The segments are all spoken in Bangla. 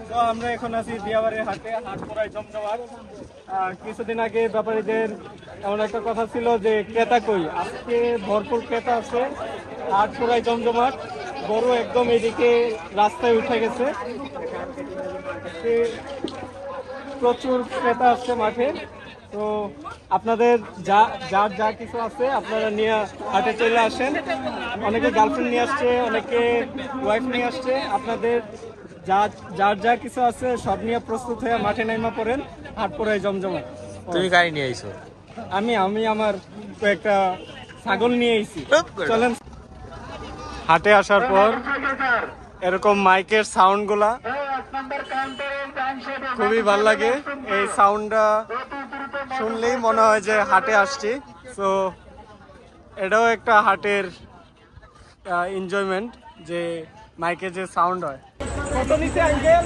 তো আমরা এখন আছি দিয়াবাড়ির হাটে, হাট পুরাই জমজমাট। কিছুদিন আগে ব্যাপারীদের এমন একটা কথা ছিল যে ক্রেতা কই, আজকে ভরপুর ক্রেতা আছে, হাট পুরাই জমজমাট। গরু একদম এদিকে রাস্তায় উঠে গেছে, প্রচুর ক্রেতা আসছে মাঠে। তো আপনাদের যার যা কিছু আছে আপনারা নিয়ে হাটে চলে আসেন। অনেকে গার্লফ্রেন্ড নিয়ে আসছে, অনেকে ওয়াইফ নিয়ে আসছে। আপনাদের যার যা কিছু আছে সব নিয়ে প্রস্তুত হয়ে মাঠে নাইমা পড়েন, হাট পড়ায় জমজমাট। তুমি গাড়ি নিয়ে আইছো? আমি আমার কয়েকটা ছাগল নিয়ে এসেছি। চলেন। হাটে আসার পর এরকম মাইকের সাউন্ড গুলা খুবই ভাল লাগে। এই সাউন্ডটা শুনলেই মনে হয় যে হাটে আসছি। তো এটাও একটা হাটের এনজয়মেন্ট, যে মাইকে যে সাউন্ড হয়। কত নিচে আঙ্কেল?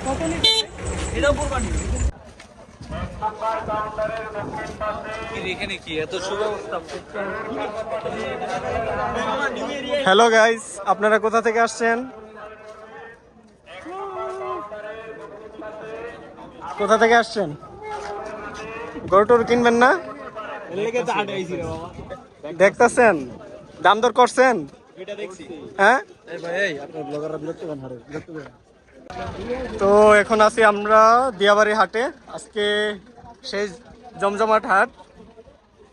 কত নিচে? এটা কুরবানি। এখানে কি এত সুব্যবস্থা? হ্যালো গাইস, আপনারা কোথা থেকে আসছেন? কোথা থেকে আসছেন? গরুটুর কিনবেন না? দেখতেছেন, দাম দর করছেন? হ্যাঁ, তো এখন আছি আমরা দিয়াবাড়ি হাটে। আজকে সেই জমজমাট হাট,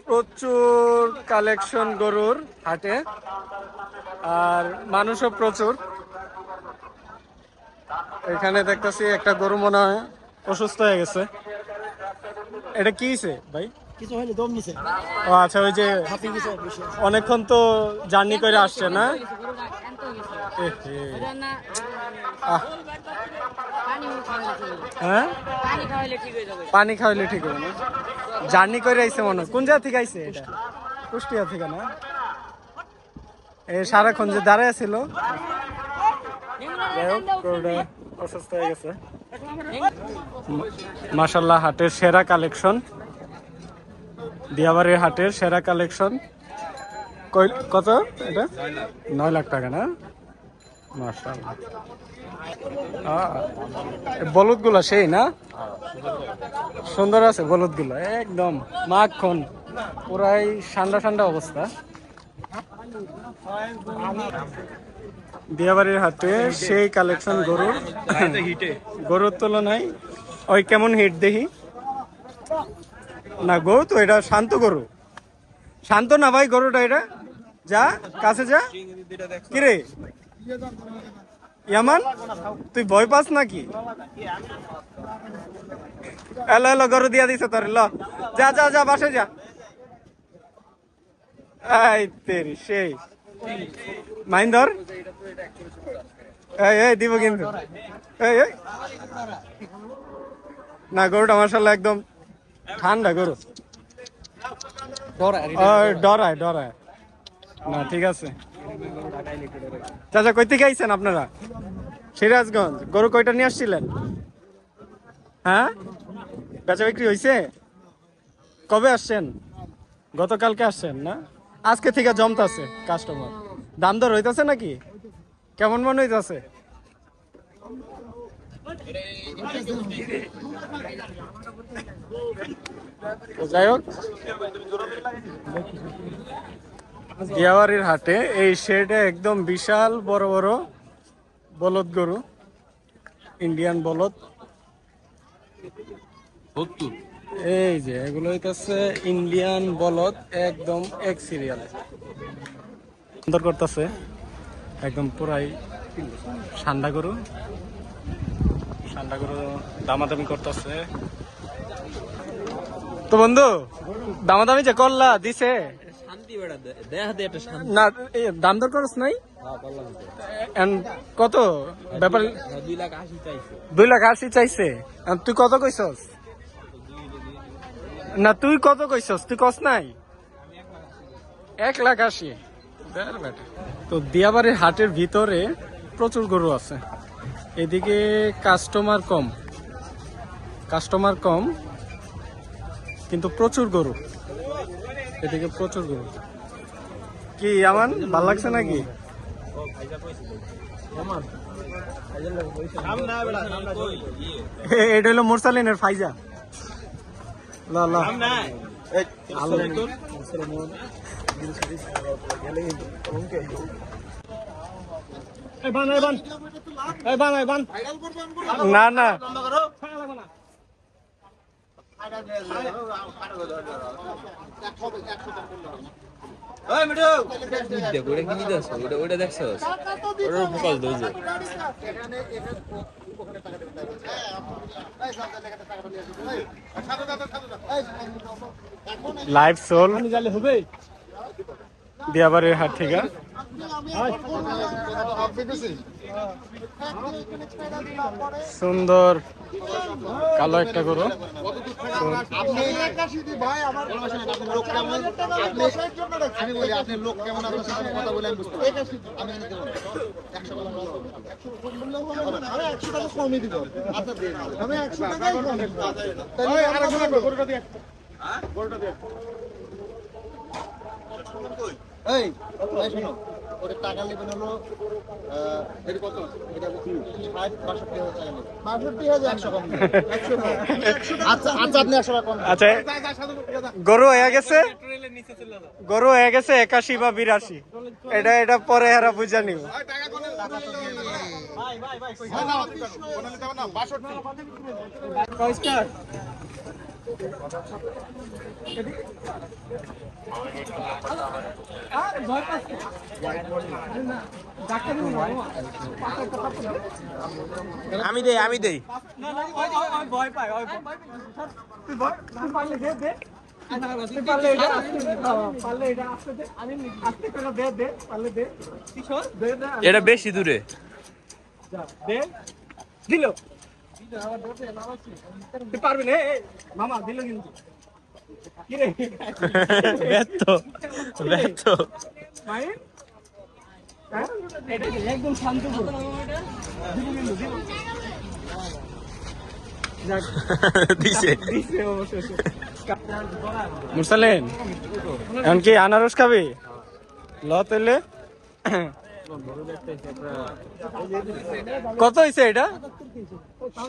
প্রচুর কালেকশন গরুর হাটে, আর মানুষও প্রচুর। এখানে দেখতেছি একটা গরু মনে হয় অসুস্থ হয়ে গেছে। এটা কি হয়েছে ভাই? কিছু হয়নি, দম নিছে। ও আচ্ছা, ওই যে অনেকক্ষণ তো জার্নি করে আসছে না? হ্যাঁ, পানি খাওয়াইলে ঠিক হবে না? জার্নি করে আইছে মনে হয়। কোন জায়গা থেকে আইছে এটা? কুষ্টিয়া থেকে না? এ সারাক্ষণ যে দাঁড়ায় ছিল, যাই হোক গরুটা অসুস্থ হয়ে গেছে। মাশাআল্লাহ, হাটের সেরা কালেকশন, দিয়াবাড়ির হাটের সেরা কালেকশন। কত এটা? 9 লাখ টাকা না? মাশাআল্লাহ। বলদ গুলা সেই না? সুন্দর আছে বলদ গুলো, একদম মাখন, পুরাই ঠান্ডা ঠান্ডা অবস্থা। দিয়াবাড়ির হাটে সেই কালেকশন গরুর, গরুর তুলনায় ওই কেমন হিট দেখি না। গরু তো এটা শান্ত গরু, শান্ত না ভাই গরুটা। এটা যা কাছে যা। কিরে ইয়ামান, তুই ভয় পাস নাকি? এলো এলো, গরু দিয়া দিছে তোর। ল যা যা যা, বাসে যা। এই তেরি সেই মাইন্দর, এই দিব কিন্তু। এই না, গরুটা মাশাআল্লাহ একদম ঠান্ডা গরু। ডরায় ডরায় না, ঠিক আছে। চাচা কই থেকে আইছেন আপনারা? সিরাজগঞ্জ। গরু কয়টা নিয়ে আসছিলেন? হ্যাঁ, বেচা বিক্রি হয়েছে? কবে আসছেন? গতকালকে আসছেন না? আজকে থেকে জমতাছে কাস্টমার। দাম দর হইতাছে নাকি? কেমন মনে হইতাছে? যাই হোক, দিয়াবাড়ির হাটে এই শেডে একদম বিশাল বড় বড় বলদ গরু, ইন্ডিয়ান বলদ। এই যে এগুলো হইতাছে ইন্ডিয়ান বলদ, একদম এক সিরিয়ালে সুন্দর করতেছে, একদম পুরাই ঠান্ডা গরু। ঠান্ডা গরু দামাদামি করতেছে। তো বন্ধু, দামাদামি যে করলা দিছে না? দাম দর করছ নাই? কত ব্যাপার? 2,80,000 চাইছে। তুই কত কইছস? না, তুই কত কইছস? তুই কস নাই? 1,80,000। তো দিয়াবাড়ির হাটের ভিতরে প্রচুর গরু আছে। এদিকে কাস্টমার কম কিন্তু প্রচুর গরু। এদিকে প্রচুর গরু। কি আমান, ভাল লাগছে নাকি? এটা হলো মুরসালিনের ফাইজা। লা লা না না ওটা দেখছো ওটার ফোকাস দইছে লাইভ সোল দিয়াবাড়ির হাট থেকে সুন্দর কালো একটা গরু। এই শোনো, ওটা টাকা নেবেন হলো এটা কত? এটা 62,000 টাকা নেবেন। 62,000 আচ্ছা আচ্ছা, আপনি 100 টাকা কম। আচ্ছা গরু হয়ে গেছে, গরু হয়ে গেছে 81 বা 82। এটা পরে হারা বুঝা নিব। আমি দেই ভয় পায় এটা বেশি দূরে দিল পারবি না মামা, দিল কিন্তু কিরে ব্যর্থ একদম শান্ত মুরসালিন এমনকি আনারস খাবি ল তেলে কত হয়েছে এটা?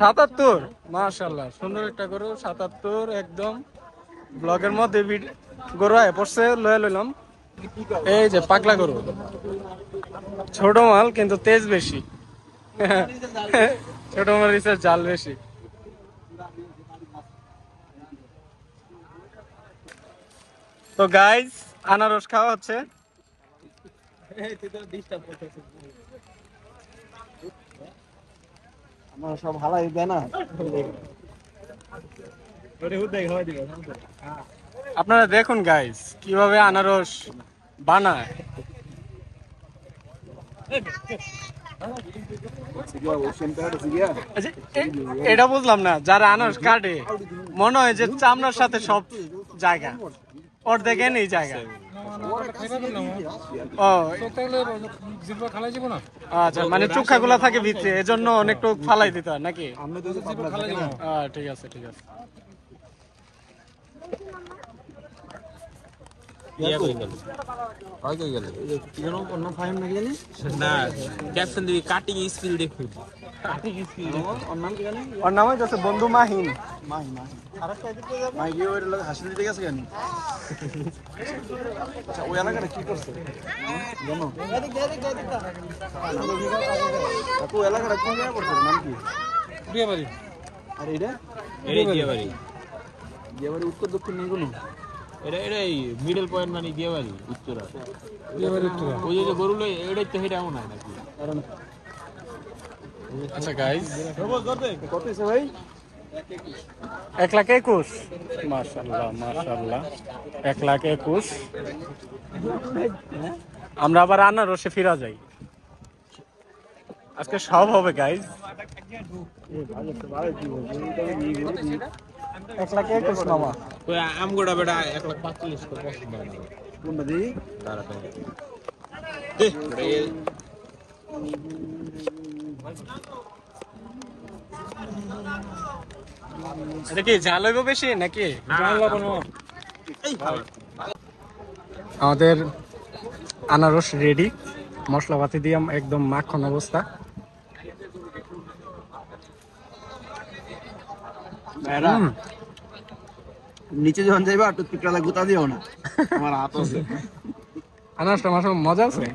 77। মাশাআল্লাহ, সুন্দর একটা গরু। 77 একদম ব্লগের মধ্যে গরু আয় পড়ছে, লয়ে লইলাম। এই যে পাগলা গরু, ছোট মাল কিন্তু তেজ বেশি। ছোট মরিচের জাল বেশি। তো গাইজ আনারস খাওয়া হচ্ছে। আমার সব হালাই দেয় না। আপনারা দেখুন গাইজ কিভাবে আনারস বানায়। এটা বুঝলাম না, যারা আনারস কাটে মনে হয় যে চামড়ার সাথে সব জায়গা অর্ধেক এই জায়গা। ও আচ্ছা, মানে চোখা গুলা থাকে ভিতরে, এজন্য অনেকটু ফালাই দিতে হয় নাকি? ঠিক আছে ঠিক আছে। কাটিং স্কিল দেখুন। ওর নাম হচ্ছে বন্ধু মাহিন। হাসি দিতে গেছে কেন? আচ্ছা, ওই এলাকাটা কি করছে জানো? ওই এলাকাটা কোন জায়গায় পড়ছে? নাম কি? বিয়েবাড়ি। আর এটা বিয়েবাড়ি উত্তর দক্ষিণ নেই কোনো? এটা এই মিডল পয়েন্ট মানে বিয়েবাড়ি উত্তরা। ওই যে গরু লই এটাই তো হেটা এমন হয় নাকি? আচ্ছা গাইস, কত হয়েছে ভাই? 1,21,000। মাশাআল্লাহ মাশাআল্লাহ, 1,21,000। আমরা আবার আনারসে ফিরা যাই, আজকে সব হবে গাইস। 1,21,000 মামা। ওই আমগোড়া বেটা 1,45,000 করে পছন্দ হয় না। কোনটা দিই? দাঁড়াতে এটা কি ঝাল হইব বেশি নাকি? আমাদের আনারস রেডি, মশলাপাতি দিয়ে একদম মাখন অবস্থা। ভাইরা নিচে যখন যাইবা টুথপিকটা গুতা দিও না, আমার হাত আছে। আনারসটা মাসে মজা আছে।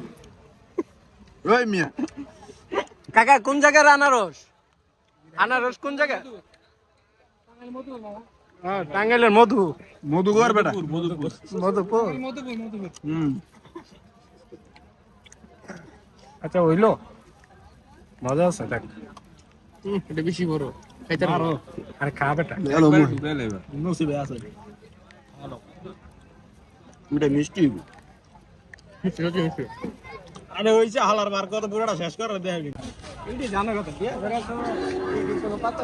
ওই মিয়া কাকা কোন জায়গার আনারস? আনারস কোন জায়গা? টাঙ্গাইলের মধু। মধুকর বেটা। মধুপুর। হুম আচ্ছা হইলো, মজা আছে দেখ। এটা বেশি বড় খাইতে পারো। আরে খা বেটা। হ্যালো মুই নসিবে আছে। এটা মিষ্টি। আরে হইছে হালার বার কত পুরোটা শেষ করে দেখ। এইটি জানা কথা দিয়া বেরা তো এই কোনো পাতা।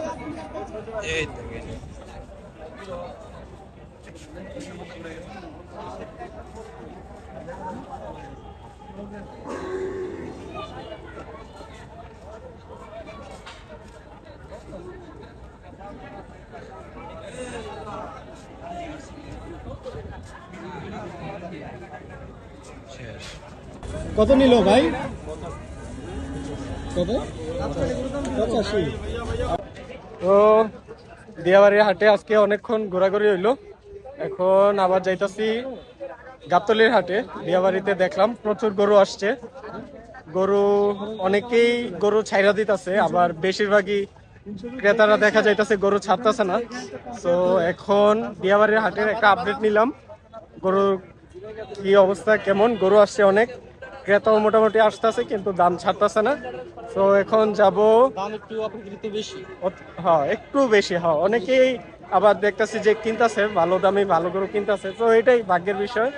এই তো কত নিল ভাই? কত? 85। তো দিয়াবাড়ির হাটে আজকে অনেকক্ষণ ঘোরাঘুরি হইলো। এখন আবার যাইতাছি গাবতলীর হাটে। দিয়াবাড়িতে দেখলাম প্রচুর গরু আসছে। গরু অনেকেই গরু ছাইরা দিতেছে, আবার বেশিরভাগই ক্রেতারা দেখা যাইতেছে গরু ছাড়তেছে না। তো এখন দিয়াবাড়ির হাটের একটা আপডেট নিলাম, গরুর কি অবস্থা কেমন। গরু আসছে অনেক, ক্রেতাও মোটামুটি আসতেছে, কিন্তু দাম ছাড়তেছে না। তো এখন যাব, হ্যাঁ একটু বেশি, হ্যাঁ অনেকেই আবার দেখতেছি যে কিনতেছে, ভালো দামে ভালো গরু কিনতেছে। তো এটাই ভাগ্যের বিষয়,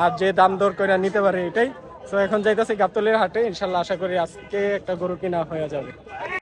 আর যে দাম দর করে নিতে পারে এটাই। তো এখন যাইতেছি গাবতলীর হাটে, ইনশাল্লাহ আশা করি আজকে একটা গরু কিনা হয়ে যাবে।